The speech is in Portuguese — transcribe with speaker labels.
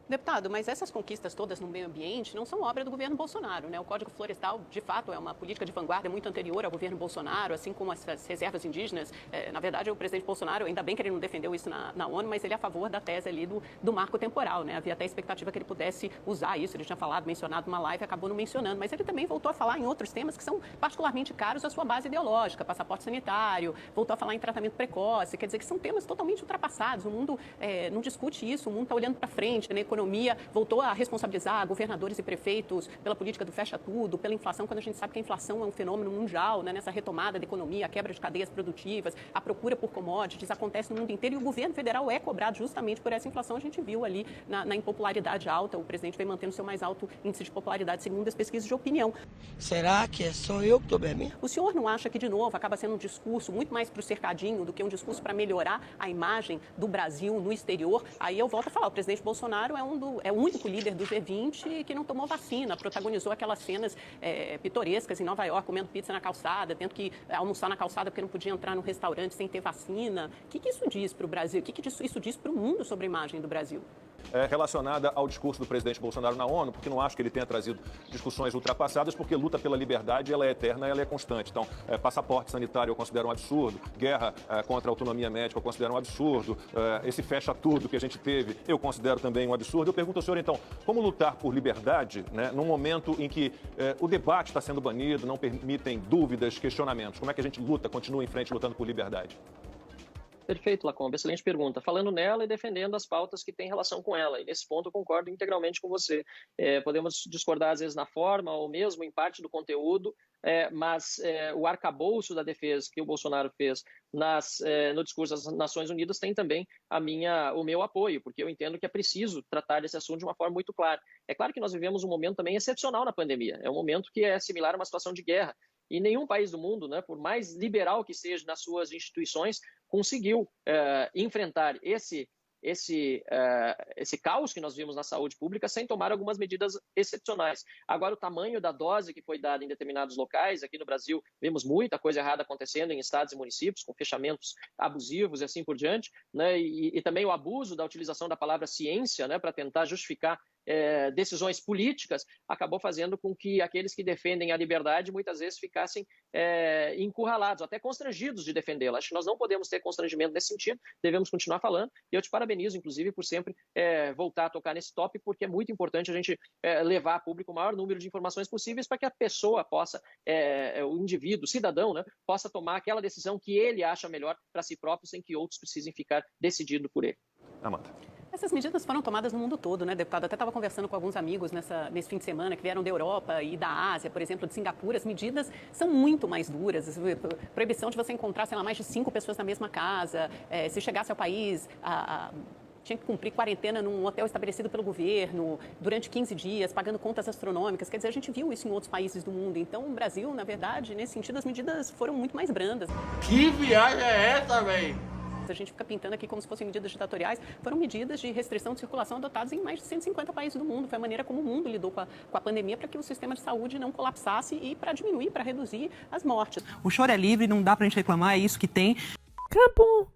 Speaker 1: Deputado, mas essas conquistas todas no meio ambiente não são obra do governo Bolsonaro, né? O Código Florestal, de fato, é uma política de vanguarda muito anterior ao governo Bolsonaro, assim como as reservas indígenas. Na verdade, o presidente Bolsonaro, ainda bem que ele não defendeu isso na ONU, mas ele é a favor da tese ali do marco temporal, né? Havia até a expectativa que ele pudesse usar isso. Ele tinha mencionado numa live, acabou não mencionando, mas ele também voltou a falar em outros temas que são particularmente caros à sua base ideológica, passaporte sanitário, voltou a falar em tratamento precoce, quer dizer que são temas totalmente ultrapassados. O mundo não discute isso, o mundo está olhando para frente, né? Economia, voltou a responsabilizar governadores e prefeitos pela política do fecha tudo, pela inflação, quando a gente sabe que a inflação é um fenômeno mundial, né? Nessa retomada da economia, a quebra de cadeias produtivas, a procura por commodities acontece no mundo inteiro e o governo federal é cobrado justamente por essa inflação. A gente viu ali na impopularidade alta, o presidente vem mantendo seu mais alto índice de popularidade segundo as pesquisas de opinião.
Speaker 2: Será que é só eu que estou bebendo?
Speaker 1: O senhor não acha que, de novo, acaba sendo um discurso muito mais para o cercadinho do que um discurso para melhorar a imagem do Brasil no exterior? Aí eu volto a falar, o presidente Bolsonaro é o único líder do G20 que não tomou vacina, protagonizou aquelas cenas pitorescas em Nova York, comendo pizza na calçada, tendo que almoçar na calçada porque não podia entrar no restaurante sem ter vacina. O que isso diz para o Brasil? O que isso diz para o mundo sobre a imagem do Brasil?
Speaker 3: Relacionada ao discurso do presidente Bolsonaro na ONU, porque não acho que ele tenha trazido discussões ultrapassadas, porque luta pela liberdade ela é eterna, ela é constante. Então, passaporte sanitário eu considero um absurdo, guerra contra a autonomia médica eu considero um absurdo, esse fecha tudo que a gente teve eu considero também um absurdo. Eu pergunto ao senhor, então, como lutar por liberdade, né, num momento em que o debate está sendo banido, não permitem dúvidas, questionamentos? Como é que a gente luta, continua em frente lutando por liberdade?
Speaker 4: Perfeito, Lacombe. Excelente pergunta. Falando nela e defendendo as pautas que têm relação com ela. E nesse ponto eu concordo integralmente com você. Podemos discordar às vezes na forma ou mesmo em parte do conteúdo, mas o arcabouço da defesa que o Bolsonaro fez no discurso das Nações Unidas tem também o meu apoio, porque eu entendo que é preciso tratar desse assunto de uma forma muito clara. É claro que nós vivemos um momento também excepcional na pandemia. É um momento que é similar a uma situação de guerra. E nenhum país do mundo, né, por mais liberal que seja nas suas instituições, conseguiu enfrentar esse caos que nós vimos na saúde pública sem tomar algumas medidas excepcionais. Agora, o tamanho da dose que foi dada em determinados locais, aqui no Brasil, vemos muita coisa errada acontecendo em estados e municípios, com fechamentos abusivos e assim por diante, né? E também o abuso da utilização da palavra ciência, né, para tentar justificar decisões políticas, acabou fazendo com que aqueles que defendem a liberdade muitas vezes ficassem encurralados, até constrangidos de defendê-la. Acho que nós não podemos ter constrangimento nesse sentido, devemos continuar falando, e eu te parabenizo, inclusive, por sempre voltar a tocar nesse tópico, porque é muito importante a gente levar a público o maior número de informações possíveis para que a pessoa possa, o indivíduo, o cidadão, né, possa tomar aquela decisão que ele acha melhor para si próprio, sem que outros precisem ficar decidindo por ele.
Speaker 3: Amanda.
Speaker 1: Essas medidas foram tomadas no mundo todo, né, deputado? Até estava conversando com alguns amigos nesse fim de semana que vieram da Europa e da Ásia, por exemplo, de Singapura. As medidas são muito mais duras. Proibição de você encontrar, sei lá, mais de 5 pessoas na mesma casa. Se chegasse ao país, tinha que cumprir quarentena num hotel estabelecido pelo governo durante 15 dias, pagando contas astronômicas. Quer dizer, a gente viu isso em outros países do mundo. Então, o Brasil, na verdade, nesse sentido, as medidas foram muito mais brandas.
Speaker 2: Que viagem é essa, velho?
Speaker 1: A gente fica pintando aqui como se fossem medidas ditatoriais, foram medidas de restrição de circulação adotadas em mais de 150 países do mundo. Foi a maneira como o mundo lidou com a pandemia para que o sistema de saúde não colapsasse e para diminuir, para reduzir as mortes.
Speaker 5: O choro é livre, não dá pra gente reclamar, é isso que tem.
Speaker 6: Acabou.